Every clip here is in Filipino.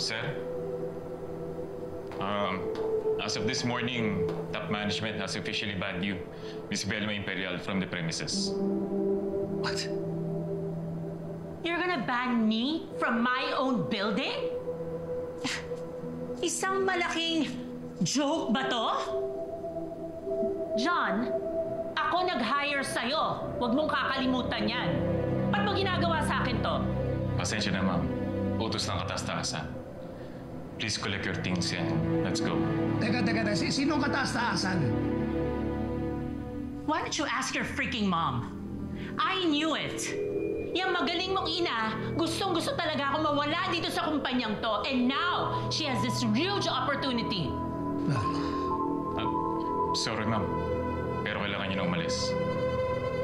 Sir, as of this morning, top management has officially banned you, Miss Velma Imperial, from the premises. What? You're gonna ban me from my own building? Isang malaking joke ba to? John, ako nag-hire sa'yo. Huwag mong kakalimutan yan. Ba't mo ginagawa sa akin to? Pasensya na, ma'am. Utos ng kataas-taasan. Please collect your things and let's go. Teka. Sinong kataas-taasan? Why don't you ask your freaking mom? I knew it. Yung magaling mong ina, gustong-gusto talaga ako mawala dito sa kumpanyang to. And now, she has this huge opportunity. Sorry, ma'am. Pero kailangan niyo na umalis.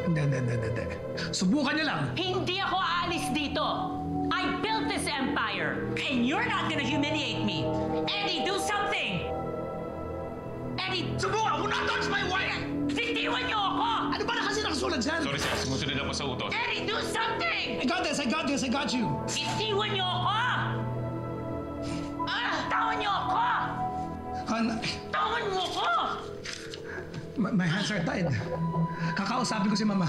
Hindi. Subukan niyo lang. Hindi ako aalis dito. I built this empire. And you're not gonna humiliate me. Eddie, do something! Eddie! Subukan! Will not touch my wife! Bitiwan niyo ako! Ano ba na kasi nakasulat dyan? Sorry, sir. Sumusunod ako sa utos. Eddie, do something! I got this, I got you. Bitiwan niyo ako! Tawan niyo ako! Tawan mo ako! My hands are tied. Kakausapin ko si Mama.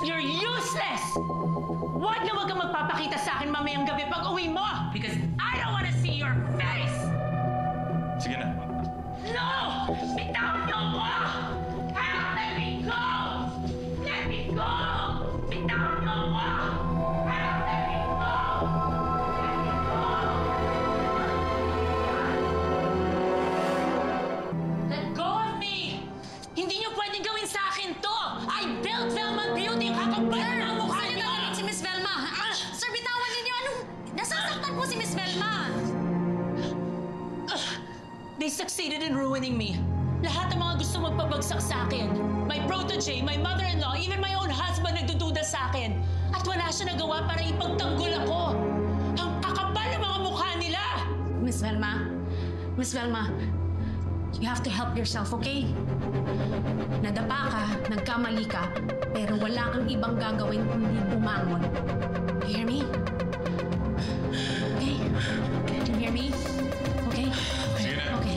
You're useless! Huwag kang magpapakita sa akin mamayang gabi pag uwi mo! Because I don't want to see your face! Sige na. No! Bitaw niyo ako! Help! Let me go! Let me go! Bitaw niyo ako! Help! Let me go! Let me go! Let go of me! Hindi niyo pwedeng gawin sa akin to! I built Velma Beauty! Kakapal na ang mukha niyo! Si Miss Velma! Sir, bitawan ninyo! Anong... Nasasaktan po si Miss Velma! They succeeded in ruining me. Lahat ng mga gusto magpabagsak sa akin. My protege, my mother-in-law, even my own husband nagdududa sa akin. At wala siya nagawa para ipagtanggol ako. Ang kakapal ng mga mukha nila! Miss Velma, you have to help yourself, okay? Nadapa ka, nagkamali ka, pero wala kang ibang gagawin kundi bumangon. You hear me? Okay? Do you hear me? Okay? Sige na. Okay.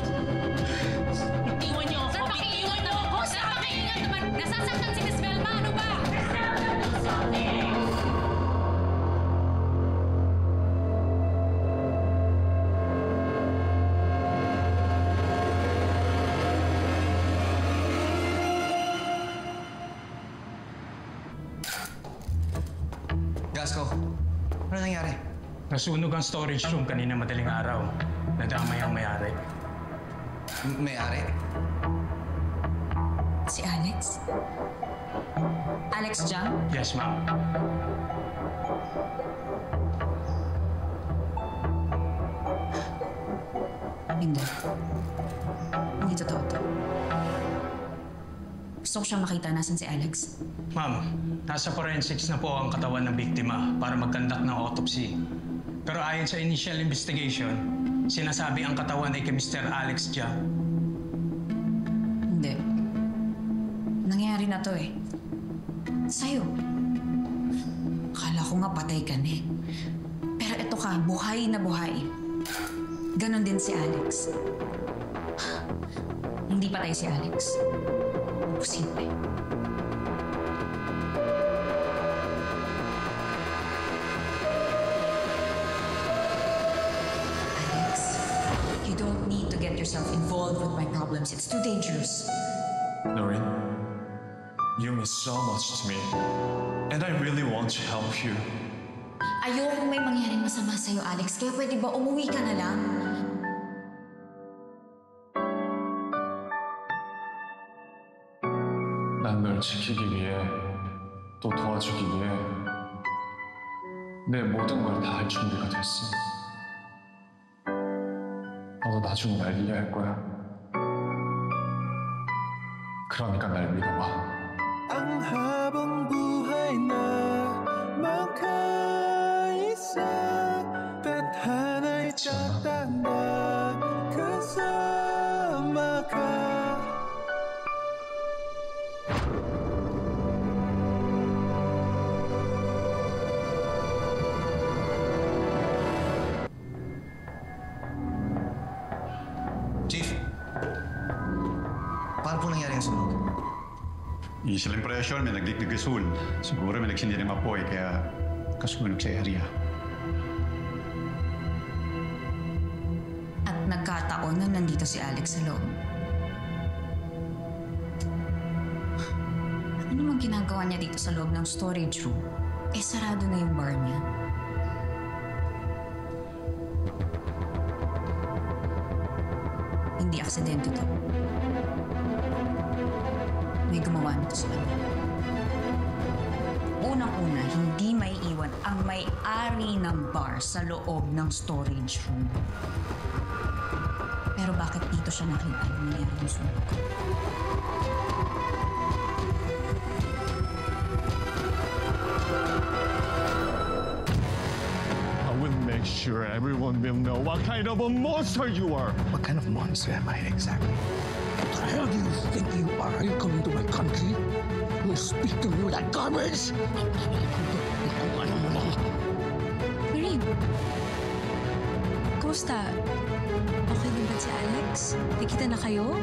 Bitiwan niyo ako! Sir, Bitiwan niyo ako! Sir, pakiingat naman! Nasasaktan si Miss Velma! Ano ba? Gasco, ano nangyari? Nasunog ang storage room kanina madaling araw. Nadamay ang may-ari. May-ari? Si Alex? Alex Jang? Yes, ma'am. Hindi. Hindi totoo to. Gusto ko siyang makita nasan si Alex. Ma'am, nasa forensics na po ang katawan ng biktima para mag-conduct ng autopsy. Pero ayon sa initial investigation, sinasabi ang katawan ay kay Mr. Alex Jang. Hindi. Nangyari na to eh. Sa'yo. Akala ko nga patay ka na eh. Pero eto ka, buhay na buhay. Ganon din si Alex. Hindi patay si Alex. Imposible. Alex, you don't need to get yourself involved with my problems. It's too dangerous. Noreen, you mean so much to me, and I really want to help you. Ayokong may mangyaring masama sa'yo, Alex. Kaya pwede ba umuwi ka na lang? 난 널 지키기 위해, 또 도와주기 위해 내 모든 걸 다 할 준비가 됐어. 너도 나중에 날 이해할 거야. 그러니까 날 믿어봐. Ang habang buhay na magkaisa, tadhana'y tatanda kasama ka. Paano po nangyari ang sunog? Initial impression, may nagdikdigasul. Siguro may nagsindi ng apoy, kaya kasunog sa area. At nagkataon na nandito si Alex sa loob. Ano namang ginagawa niya dito sa loob ng storage room? Eh, sarado na yung bar niya. Hindi aksidente to. May gumawa nito sa kanya. Unang-una, hindi may iwan ang may-ari ng bar sa loob ng storage room. Pero bakit dito siya nakita yung nangyari yung sunog? I will make sure everyone will know what kind of a monster you are. What kind of monster am I exactly? What the hell do you think you are? Are you coming to my country? You speak to me like garbage? Ano mo lang? Marine, kumusta? Okay din ba si Alex? Nakita na kayo?